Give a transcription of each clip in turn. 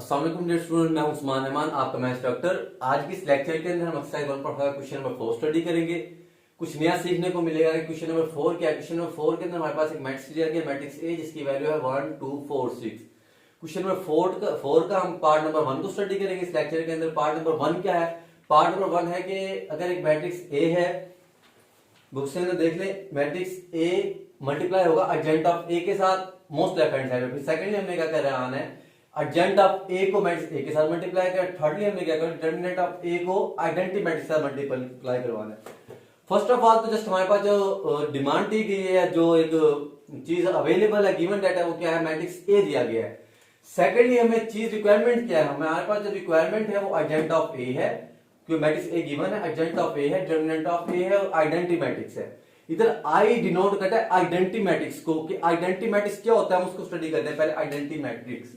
अस्सलाम वालेकुम dear student, मैं हूं उस्मान रहमान, आपका मैथ्स डॉक्टर। आज की इस लेक्चर के अंदर हम एक्सरसाइज 1.5 क्वेश्चन नंबर 4 स्टडी करेंगे। कुछ नया सीखने को मिलेगा कि क्वेश्चन नंबर 4 क्या है। क्वेश्चन नंबर 4 के अंदर हमारे पास एक मैट्रिक्स दिया गया, मैट्रिक्स ए, जिसकी वैल्यू है 1 2 4 6। क्वेश्चन नंबर 4 का हम पार्ट नंबर 1 को स्टडी करेंगे इस लेक्चर के अंदर। पार्ट नंबर 1 क्या है? पार्ट नंबर 1 है कि अगर एक मैट्रिक्स ए है, बुक्स के अंदर देख ले, मैट्रिक्स ए मल्टीप्लाई होगा एडजेंट ऑफ ए के साथ मोस्ट लेफ्ट हैंड साइड में। सेकंडली हमने क्या कर रहा है, एडजेंट ऑफ ए को मैट्रिक्स ए के साथ मल्टीप्लाई कर। थर्डली हमने क्या करना, डिटरमिनेंट ऑफ ए को आइडेंटिटी मैट्रिक्स के साथ मल्टीप्लाई करवाना है। फर्स्ट ऑफ ऑल तो जस्ट हमारे पास जो डिमांड दी गई है, जो एक चीज अवेलेबल है, गिवन डाटा, वो क्या है, मैट्रिक्स ए दिया गया है। सेकेंडली हमें चीज रिक्वायरमेंट क्या है, हमारे पास जो रिक्वायरमेंट है वो एडजेंट ऑफ ए है, क्योंकि मैट्रिक्स ए गिवन है, एडजेंट ऑफ ए है, डिटरमिनेंट ऑफ ए है और आइडेंटिटी मैट्रिक्स है। इधर आई डिनोट करता है आइडेंटिटी मैट्रिक्स को, कि आइडेंटिटी मैट्रिक्स क्या होता है हम उसको स्टडी करते हैं पहले। आइडेंटिटी मैट्रिक्स,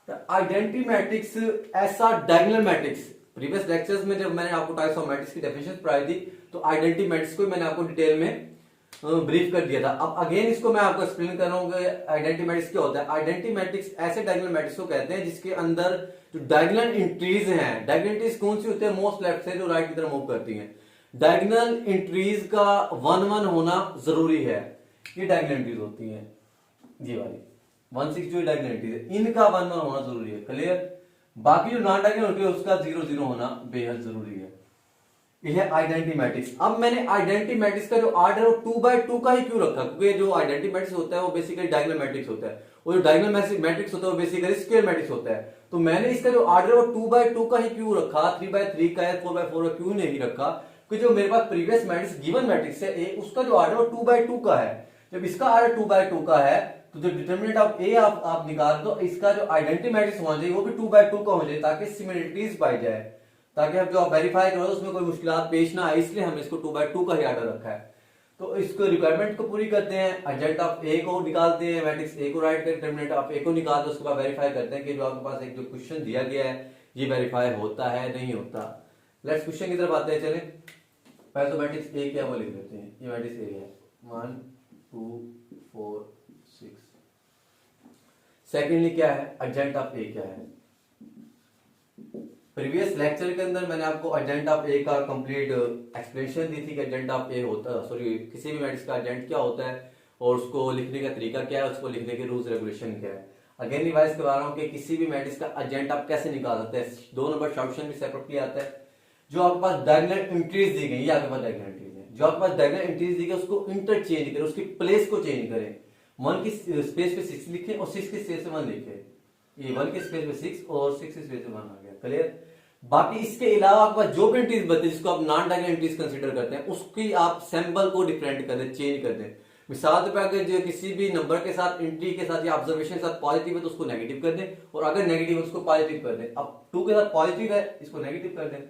आइडेंटिटी मैट्रिक्स ऐसा डायगोनल मैट्रिक्स, प्रीवियस लेक्चर्स में जब मैंने आपको टाइप्स ऑफ मैट्रिक्स की डेफिनेशन पढ़ाई थी तो आइडेंटिटी मैट्रिक्स को मैंने आपको डिटेल में ब्रीफ कर दिया था। अब अगेन इसको मैं आपको एक्सप्लेन कर रहा हूं कि आइडेंटिटी मैट्रिक्स क्या होता है। आइडेंटिटी मैट्रिक्स ऐसे डायगोनल मैट्रिक्स को कहते हैं जिसके अंदर जो डायगोनल एंट्रीज हैं, डायगोनल एंट्रीज कौन सी होती है, मोस्ट लेफ्ट से जो राइट की तरफ मूव करती हैं। डायगोनल एंट्रीज का 1 1 होना जरूरी है, ये डायगोनल एंट्रीज होती हैं, ये वाली 1 6 जो डायगोनल एंट्रीज है इनका 1 1 होना जरूरी है। क्लियर? बाकी जो नॉन डायगोनल होती है उसका 0 0 होना बेहद जरूरी है। ये है आइडेंटिटी मैट्रिक्स। अब मैंने आइडेंटिटी मैट्रिक्स का जो आर्डर है वो 2 बाय 2 का ही क्यों रखा, क्योंकि जो आइडेंटिटी मैट्रिक्स होता है वो बेसिकली डायगोनल मैट्रिक्स होता है, और जो डायगोनल मैट्रिक्स होता है वो बेसिकली स्क्वायर मैट्रिक्स होता है। तो मैंने इसका जो आर्डर है वो 2 बाय 2 का ही क्यों रखा, 3 बाय 3 का है, 4 बाय 4 का क्यों नहीं रखा, क्योंकि जो मेरे पास प्रीवियस मैट्रिक्स गिवन मैट्रिक्स है ए, उसका जो आर्डर है वो 2 बाय 2 का है। जब इसका आर्डर 2 बाय 2 का है तो जो डिटरमिनेंट ऑफ ए आप निकाल दो, इसका जो आइडेंटिटी मैट्रिक्स होना चाहिए वो भी 2 बाय 2 का हो जाए, ताकि सिमिलरिटीज पाई जाए, ताकि अब जो आप वेरीफाई करो उसमें कोई मुश्किलात पेश ना आए, इसलिए हमने इसको 2 बाय 2 का ही आर्डर रखा है। तो इसको रिक्वायरमेंट को पूरी करते हैं, एडजेंट ऑफ ए को निकालते हैं, मैट्रिक्स ए को राइट कर, डिटरमिनेंट ऑफ ए को निकाल दो, उसके बाद वेरीफाई करते हैं कि जो आपके पास एक जो क्वेश्चन दिया गया है ये वेरीफाई होता है नहीं होता। लेट्स क्वेश्चन की तरफ आते हैं। चले पहले तो मैट्रिक्स ए क्या वो लिख देते हैं, ये मैट्रिक्स ए है 1 2 4 6। सेकेंडली क्या है, एडजेंट ऑफ ए क्या है। प्रीवियस लेक्चर के अंदर मैंने आपको एडजेंट ऑफ ए का कंप्लीट एक्सप्लेनेशन दी थी कि एडजेंट ऑफ ए होता, सॉरी, किसी भी मैट्रिक्स का एडजेंट क्या होता है और उसको लिखने का तरीका क्या है, उसको लिखने के रूल्स रेगुलेशन क्या है। अगेन रिवाइज करवा रहा हूं कि किसी भी मैट्रिक्स का एडजेंट आप कैसे निकाल सकते हैं। 2 नंबर सॉल्यूशन भी सेपरेटली आता है। जो आपके पास डायगोनल एंट्रीज दी गई, ये आपके पास डायगोनल एंट्रीज है, जो आपके पास डायगोनल एंट्रीज दी गई उसको इंटरचेंज करें, उसकी प्लेस को चेंज करें। 1 की स्पेस पे 6 लिखें और 6 की स्पेस पे 1 लिखें। ये 1 के स्पेस पे 6 और 6 की स्पेस पे 1 आ गया। क्लियर? बाकी इसके अलावा आपके पास जो भी एंट्रीज बचती है जिसको आप नॉन डायगोनल एंट्रीज कंसीडर करते हैं, उसकी आप सिंबल को डिफरेंट कर दें, चेंज कर दें। मिसाल पे अगर जो किसी भी नंबर के साथ, एंट्री के साथ या ऑब्जर्वेशन के साथ पॉजिटिव है तो उसको नेगेटिव कर दें, और अगर नेगेटिव है उसको पॉजिटिव कर दें। अब 2 के साथ पॉजिटिव है इसको नेगेटिव कर दें,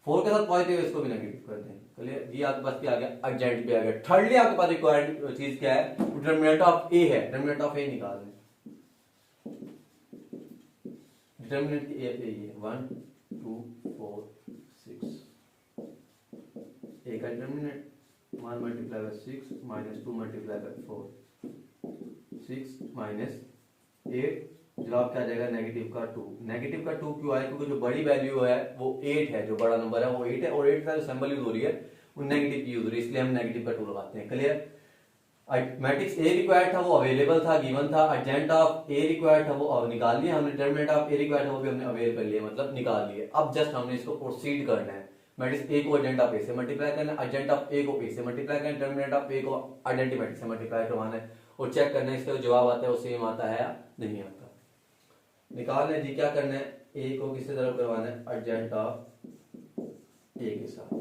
4 के साथ पॉजिटिव है इसको भी नेगेटिव कर दें। क्लियर? ये आपके पास क्या आ गया, एडजेंट पे आ गया। थर्डली आपके पास रिक्वायर्ड चीज क्या है, डिटरमिनेंट ऑफ ए है, डिटरमिनेंट ऑफ ए निकाल दें। डिटरमिनेंट की ए पे ये 1 2 4 6, ए का determinant 1 multiply by 6 minus 2 multiply by 4, 6 minus 8, जवाब क्या आ जाएगा, नेगेटिव का 2। नेगेटिव का 2 क्यों आया, क्योंकि जो बड़ी वैल्यू है वो 8 है, जो बड़ा नंबर है वो 8 है, और 8 का जो सिंबल यूज हो रही है वो नेगेटिव की यूज हो रही है, इसलिए हम नेगेटिव का 2 लगाते हैं। क्लियर? मैट्रिक्स ए रिक्वायर्ड था वो अवेलेबल था, गिवन था। एडजेंट ऑफ ए रिक्वायर्ड था वो निकाल लिया हमने, डिटरमिनेंट ऑफ ए रिक्वायर्ड था वो भी हमने अवेल कर लिया, मतलब निकाल लिए। अब जस्ट हमने इसको प्रोसीड करना है। मैट्रिक्स ए को एडजेंट ऑफ ए से मल्टीप्लाई करना है, एडजेंट ऑफ ए को ए से मल्टीप्लाई करना है, डिटरमिनेंट ऑफ ए को आइडेंटिटी मैट्रिक्स से मल्टीप्लाई करवाना है, और चेक करना है इसका जवाब आता है वो सेम आता है या नहीं आता। निकालना है जी, क्या करना है, ए को किससे तरफ करवाना है, एडजेंट ऑफ ए के साथ।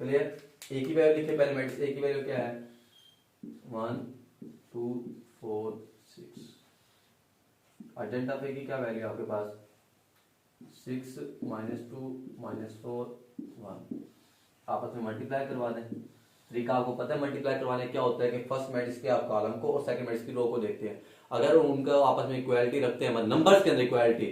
क्लियर? ए की वैल्यू लिखे पहले, मैट्रिक्स ए की वैल्यू क्या है 1 2 4 6। एडजेंट ऑफ ए की क्या वैल्यू है आपके पास 6 माइनस 2 माइनस 4 1। आपस में मल्टीप्लाई करवा दें। तरीका आपको पता है मल्टीप्लाई करवाने क्या होता है कि फर्स्ट मैट्रिक्स के आप कॉलम को और सेकंड मैट्रिक्स की रो को देखते हैं, अगर उनका आपस में इक्वालिटी रखते हैं, मतलब नंबर्स के अंदर इक्वालिटी,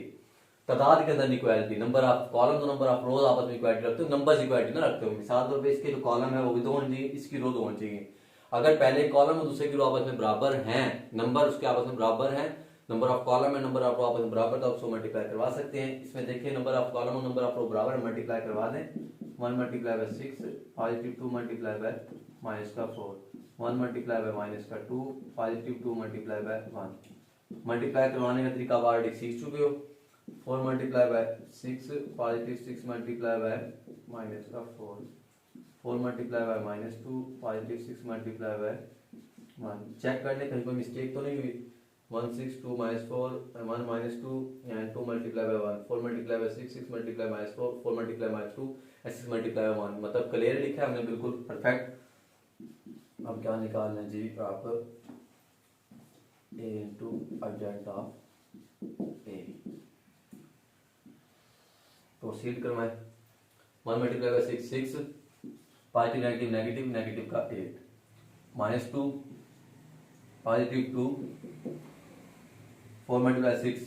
तादाद के अंदर इक्वालिटी, नंबर ऑफ कॉलम तो नंबर ऑफ रोज आपस में इक्वालिटी रखते हो, नंबर्स इक्वालिटी ना रखते हो। मिसाल तौर पे इसके जो कॉलम है वो भी 2 होनी चाहिए, इसकी रो 2 होनी चाहिए। अगर पहले कॉलम और दूसरे की रो आपस में बराबर हैं, नंबर उसके आपस में बराबर हैं, number of column and number of row आपस में बराबर तो आप उसको मल्टीप्लाई करवा सकते हैं। इसमें देखिए नंबर ऑफ कॉलम और नंबर ऑफ रो बराबर मल्टीप्लाई करवा दें। 1 multiply by 6 positive 2 multiply by minus का 4 1 मल्टीप्लाई बाय माइनस का 2 पॉजिटिव 2 मल्टीप्लाई बाय 1 मल्टीप्लाई करवाने का तरीका आप ऑलरेडी सीख चुके हो। 4 multiply by 6 positive 6 multiply by minus का 4 multiply by minus 2 positive 6 multiply by 1 check कर ले कहीं कोई मिस्टेक तो नहीं हुई। 1 6 2 minus 4 1 minus 2 and 2 multiply by 1 4 multiply by 6 6 multiply minus 4 4 multiply minus 2 and 6 multiply by 1 मतलब क्लियर लिखा है हमने बिल्कुल परफेक्ट। अब क्या निकालना है जी आप a into adjunct of a proceed करवाएं। 1 multiply by 6 6 positive negative negative negative का 8 minus 2 positive 2 4 multiply 6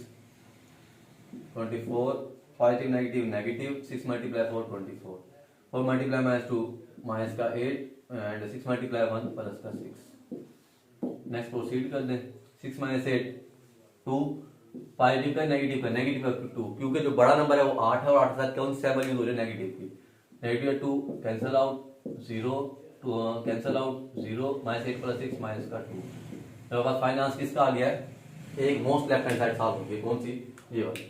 24 positive negative negative 6 multiply 4 24 4 multiply minus 2 minus का 8 एंड 6 multiply 1 प्लस का 6। नेक्स्ट प्रोसीड कर दें। 6 minus 8 2 पॉजिटिव का नेगेटिव का 2 क्योंकि जो बड़ा नंबर है वो 8 है और 8 के साथ कौन सी वैल्यू हो रही है नेगेटिव की। Negative 2 cancel out 0 2 cancel out 0 minus 8 plus 6 minus का 2। मेरे पास फाइनल आंसर किसका आ गया है। एक most left hand side solve हो गई। कौन सी ये वाली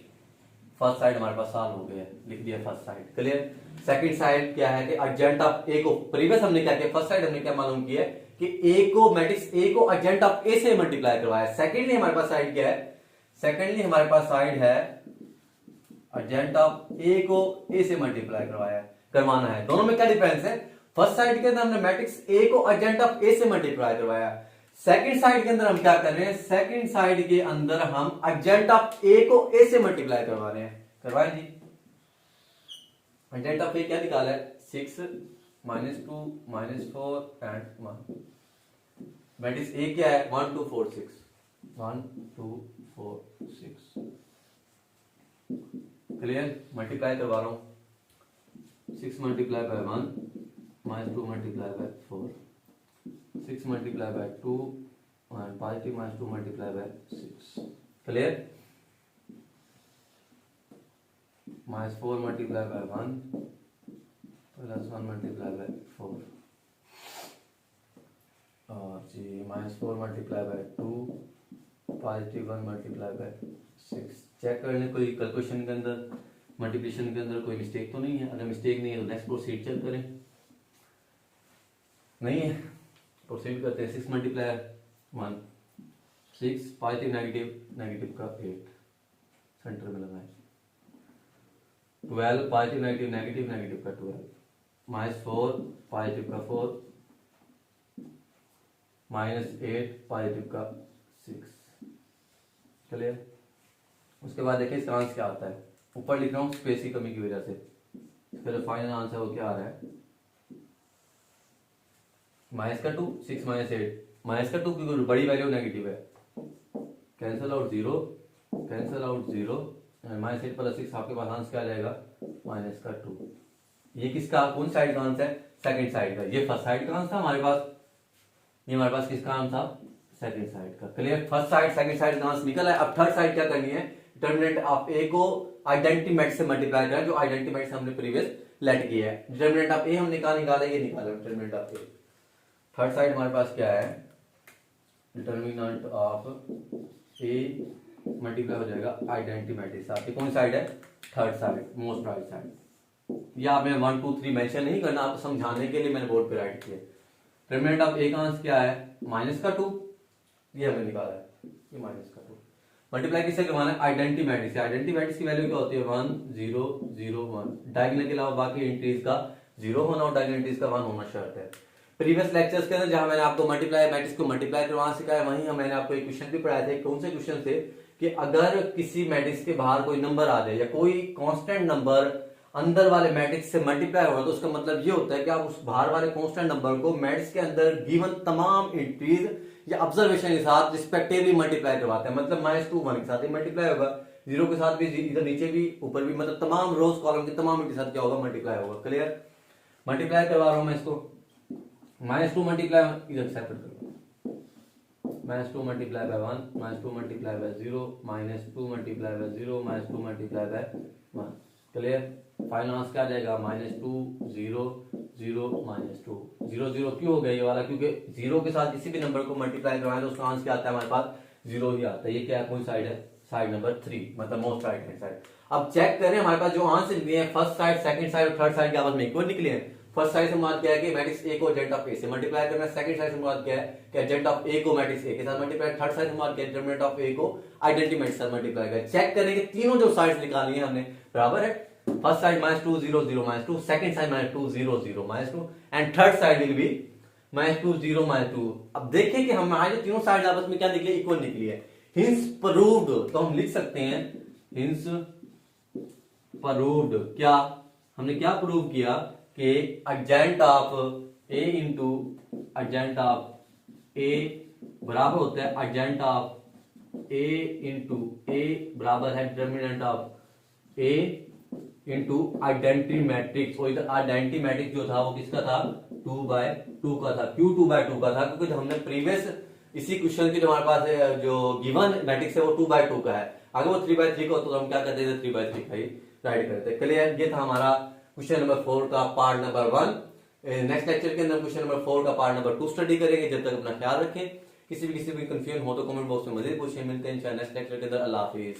फर्स्ट साइड हमारे पास सॉल्व हो गया है। लिख दिया first side clear. Second side क्या है कि एडजेंट ऑफ ए को प्रीवियस हमने क्या किया फर्स्ट साइड हमने क्या मालूम किया कि ए को मैट्रिक्स ए को एडजेंट ऑफ ए से मल्टीप्लाई करवाया। सेकेंडली हमारे पास साइड क्या है। सेकेंडली हमारे पास साइड है एडजेंट ऑफ ए को ए से मल्टीप्लाई करवाना है। दोनों में क्या डिफरेंस है। फर्स्ट साइड के अंदर हमने मैट्रिक्स ए को एडजेंट ऑफ ए से मल्टीप्लाई करवाया। सेकंड साइड के अंदर हम क्या कर रहे हैं। सेकंड साइड के अंदर हम एडजेंट ऑफ ए को ए से मल्टीप्लाई करवा रहे हैं। करवाएं जी। एडजेंट ऑफ ए क्या निकाला है 6 minus 2 minus 4 and 1 matrix A क्या है 1 2 4 6 1 2 4 6 क्लियर। मल्टीप्लाई करवा रहा हूं 6 multiply by 1 minus 2 multiply by 4 6 multiply by 2 and positive minus 2 multiply by 6 clear। minus 4 multiply by 1 plus 1 multiply by 4 और जी minus 4 multiply by 2 positive 1 multiply by 6। Check कर लें कोई calculation के अंदर मल्टीप्लिकेशन के अंदर कोई मिस्टेक तो नहीं है। अगर मिस्टेक नहीं है तो नेक्स्ट प्रोसीड चेक करें। नहीं है प्रोसीड करते हैं। 6 मल्टीप्लाई 1 6 पॉजिटिव नेगेटिव नेगेटिव का 8 सेंटर में लगाएं। 12 पॉजिटिव नेगेटिव नेगेटिव नेगेटिव का 12 माइनस 4 पॉजिटिव का 4 माइनस 8 पॉजिटिव का 6 क्लियर। उसके बाद देखिए इसका आंसर क्या आता है। ऊपर लिख रहा हूँ स्पेस की कमी की वजह से। इसका जो फाइनल आंसर वो क्या आ रहा है माइनस का 2 6 माइनस 8 माइनस का 2 क्योंकि बड़ी वैल्यू नेगेटिव है। Cancel out 0 cancel out 0 minus 8 plus 6 आपके पास आंसर क्या आ जाएगा माइनस का 2। ये किसका कौन साइड का आंसर है सेकंड साइड का। ये फर्स्ट साइड का आंसर था हमारे पास। ये हमारे पास किसका आंसर था सेकंड साइड का clear. First side second side का आंसर निकल है। अब थर्ड साइड क्या करनी है डिटर्मिनेंट ऑफ ए को आइडेंटिटी मैट्रिक्स से मल्टीप्लाई करना जो आइडेंटिटी मैट्रिक्स हमने प्रीवियस लेट किया है। डिटर्मिनेंट ऑफ ए हमने कहा निकाला ये निकाला determinant of A. Third side हमारे पास क्या है डिटर्मिनेंट ऑफ ए मल्टीप्लाई हो जाएगा आइडेंटिटी मैट्रिक्स। आपकी कौन साइड है third side most right side. या मैं 1 2 3 मेंशन नहीं करना आपको समझाने के लिए मैंने बोर्ड पे राइट किया। डिटर्मिनेंट ऑफ ए का आंसर क्या है माइनस का 2 ये हमने निकाला है ये माइनस का 2 मल्टीप्लाई किससे करवाना है आइडेंटिटी मैट्रिक्स से। आइडेंटिटी मैट्रिक्स की वैल्यू क्या होती है 1 0 0 1 डायगोनल के अलावा बाकी एंट्रीज का 0 होना और डायगोनल एंट्रीज का 1 होना शर्त है। प्रीवियस लेक्चर्स के अंदर जहां मैंने आपको मल्टीप्लाई मैट्रिक्स को मल्टीप्लाई करवाना सिखाया वहीं मैंने आपको एक क्वेश्चन भी पढ़ाया था। कौन से क्वेश्चन थे कि अगर किसी मैट्रिक्स के बाहर कोई नंबर आ जाए या कोई कांस्टेंट नंबर अंदर वाले मैट्रिक्स से मल्टीप्लाई होगा तो उसका मतलब ये होता है कि आप उस बाहर वाले कांस्टेंट नंबर को मैट्रिक्स के अंदर गिवन तमाम एंट्रीज या ऑब्जर्वेशन के साथ रिस्पेक्टिवली मल्टीप्लाई करवाते हैं। मतलब -2 1 के साथ ही मल्टीप्लाई होगा 0 के साथ भी इधर नीचे भी ऊपर भी मतलब तमाम रोज कॉलम के तमाम के साथ क्या होगा मल्टीप्लाई होगा। क्लियर मल्टीप्लाई करवा रहा हूं मैं इसको -2 मल्टीप्लाई इधर सेपरेट करूंगा -2 multiply by 1 -2 multiply by 0 -2 multiply by 0 -2 multiply by 1। Clear. Final answer क्या आ जाएगा -2 0 0 -2 0 0 क्यों हो गया ये वाला, क्योंकि 0 के साथ किसी भी नंबर को मल्टीप्लाई करवाएं तो उसका आंसर क्या आता है हमारे पास 0 ही आता है। ये क्या है, कौन साइड है, साइड नंबर 3, मतलब मोस्ट राइट हैंड साइड। अब चेक करें हमारे पास जो आंसर निकले हैं फर्स्ट साइड, सेकंड साइड और थर्ड साइड के आपस में इक्वल निकले हैं। फर्स्ट साइड से मुराद क्या है कि मैट्रिक्स ए को एजेंट ऑफ ए से मल्टीप्लाई करना है। सेकंड साइड से मुराद क्या है कि एजेंट ऑफ ए को मैट्रिक्स ए के साथ मल्टीप्लाई। थर्ड साइड से मुराद क्या है, डिटरमिनेंट ऑफ ए को आइडेंटिटी मैट्रिक्स से मल्टीप्लाई कर। चेक करें कि तीनों जो साइड्स निकाली है हमने बराबर है। First side -2 0 0 -2, second side -2 0 0 -2 and third side will be -2 0 -2। अब देखिए कि हमारे जो तीनों साइड आपस में क्या निकली, इक्वल निकली है। हिंस प्रूव्ड, तो हम लिख सकते हैं हिंस प्रूव्ड। क्या हमने क्या प्रूव किया कि adjoint of A into adjoint of A बराबर होता है एडजेंट ऑफ ए इंटू ए बराबर है determinant of A into identity matrix. और इधर आइडेंटिटी मैट्रिक्स जो था वो किसका था, 2/2 का था। क्यों 2/2 का था, क्योंकि हमने प्रीवियस इसी क्वेश्चन के जो हमारे पास जो गिवन मैट्रिक्स है वो 2/2 का है। अगर वो 3/3 का होता तो हम क्या करते थे, 3/3 का ही राइट करते। क्लियर। ये था हमारा क्वेश्चन नंबर 4 का पार्ट नंबर 1। नेक्स्ट लेक्चर के अंदर क्वेश्चन नंबर 4 का पार्ट नंबर 2 स्टडी करेंगे। जब तक अपना ख्याल रखें। किसी भी कंफ्यूजन हो तो कमेंट बॉक्स में मजीद पूछें। मिलते हैं नेक्स्ट लेक्चर के अंदर। अल्लाह हाफिज।